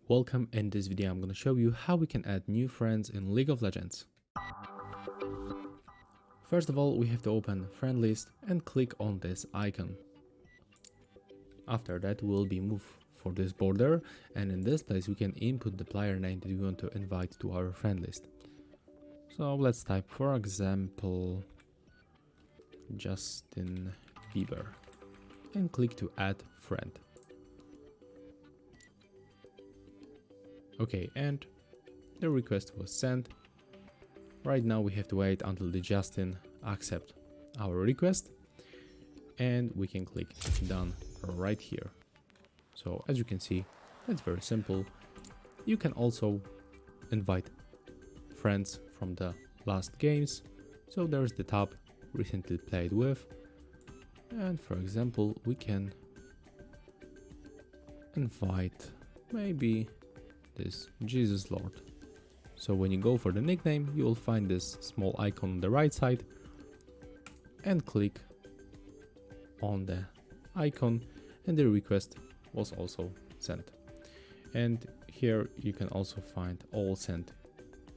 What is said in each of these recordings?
Welcome. In this video I'm going to show you how we can add new friends in League of Legends. First of all, we have to open friend list and click on this icon. After that we'll be moved for this border, and in this place we can input the player name that we want to invite to our friend list. So let's type, for example, Justin Bieber and click to add friend. Okay, and the request was sent. Right now we have to wait until the Justin accept our request, and we can click done right here. So as you can see, that's very simple. You can also invite friends from the last games. So there's the tab recently played with, and for example we can invite maybe this Jesus Lord. So when you go for the nickname, you will find this small icon on the right side and click on the icon, and the request was also sent. And here you can also find all sent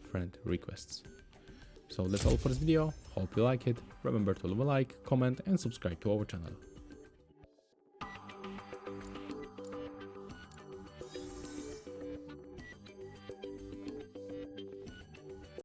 friend requests. So that's all for this video. Hope you like it. Remember to leave a like, comment and subscribe to our channel.